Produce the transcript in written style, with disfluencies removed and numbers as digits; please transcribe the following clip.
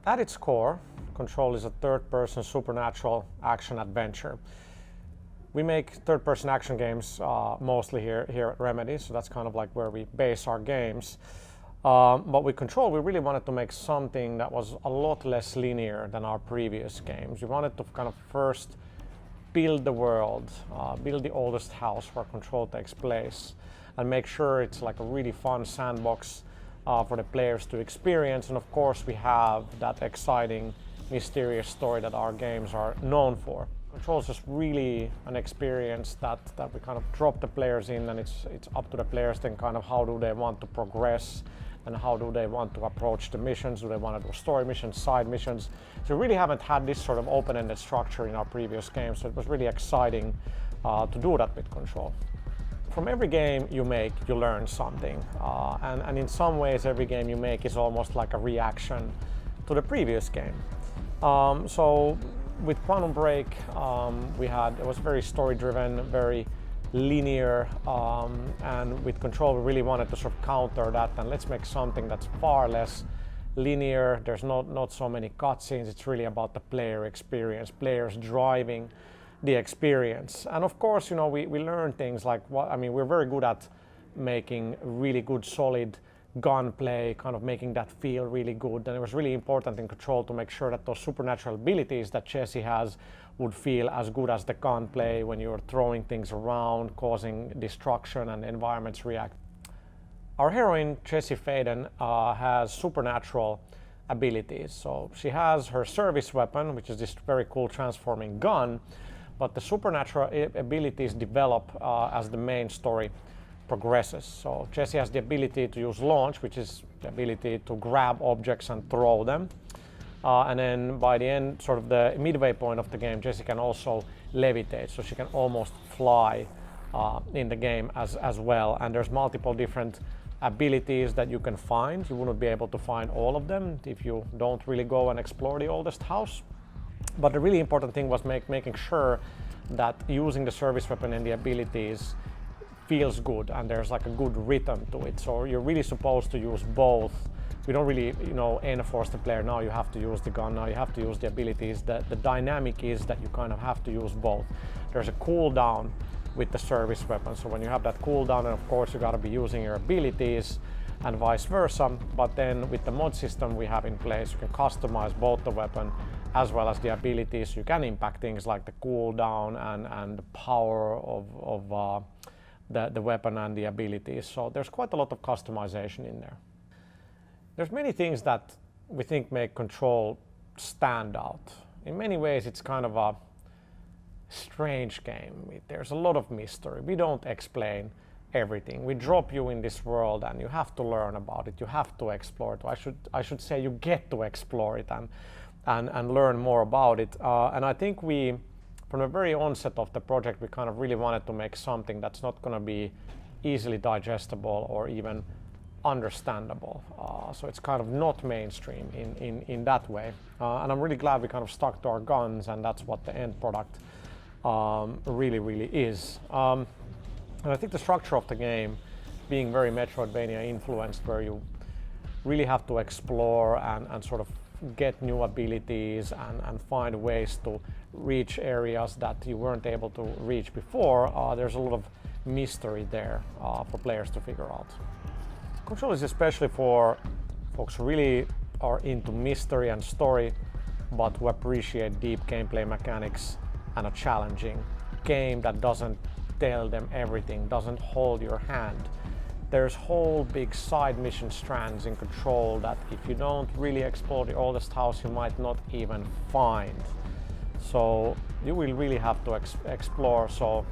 At its core, Control is a third-person supernatural action adventure. We make third-person action games mostly here at Remedy, so that's kind of like where we base our games. But with Control, we really wanted to make something that was a lot less linear than our previous games. We wanted to kind of first build the world, build the oldest house where Control takes place, and make sure it's like a really fun sandbox for the players to experience. And of course, we have that exciting, mysterious story that our games are known for. Control is just really an experience that we kind of drop the players in, and it's up to the players then kind of how do they want to progress and how do they want to approach the missions. Do they want to do story missions, side missions? So we really haven't had this sort of open-ended structure in our previous games, so it was really exciting to do that with Control. From every game you make, you learn something, and in some ways every game you make is almost like a reaction to the previous game. So with Quantum Break, it was very story-driven, very linear, and with Control we really wanted to sort of counter that, and let's make something that's far less linear. There's not so many cutscenes. It's really about the player experience, players driving the experience. And of course, you know, we learn things like we're very good at making really good solid gunplay, kind of making that feel really good. And it was really important in Control to make sure that those supernatural abilities that Jesse has would feel as good as the gunplay when you're throwing things around, causing destruction and environments react. Our heroine, Jessie Faden, has supernatural abilities. So she has her service weapon, which is this very cool transforming gun, but the supernatural abilities develop as the main story progresses. So Jessie has the ability to use launch, which is the ability to grab objects and throw them. And then by the end, sort of the midway point of the game, Jessie can also levitate, so she can almost fly in the game as well. And there's multiple different abilities that you can find. You wouldn't be able to find all of them if you don't really go and explore the oldest house. But the really important thing was making sure that using the service weapon and the abilities feels good, and there's like a good rhythm to it. So you're really supposed to use both. We don't really, enforce the player, now you have to use the gun, now you have to use the abilities. The dynamic is that you kind of have to use both. There's a cooldown with the service weapon, so when you have that cooldown, and of course you got to be using your abilities and vice versa. But then with the mod system we have in place, you can customize both the weapon as well as the abilities. You can impact things like the cooldown and the power of the weapon and the abilities. So there's quite a lot of customization in there. There's many things that we think make Control stand out. In many ways it's kind of a strange game. There's a lot of mystery. We don't explain everything. We drop you in this world and you have to learn about it. You have to explore it. I should say you get to explore it and learn more about it. And I think from the very onset of the project, we kind of really wanted to make something that's not going to be easily digestible or even understandable. So it's kind of not mainstream in that way. And I'm really glad we kind of stuck to our guns, and that's what the end product really is. And I think the structure of the game being very Metroidvania influenced, where you really have to explore and sort of get new abilities and find ways to reach areas that you weren't able to reach before. There's a lot of mystery there for players to figure out. Control is especially for folks who really are into mystery and story, but who appreciate deep gameplay mechanics and a challenging game that doesn't tell them everything, doesn't hold your hand. There's whole big side mission strands in Control that if you don't really explore the oldest house, you might not even find. So you will really have to explore. So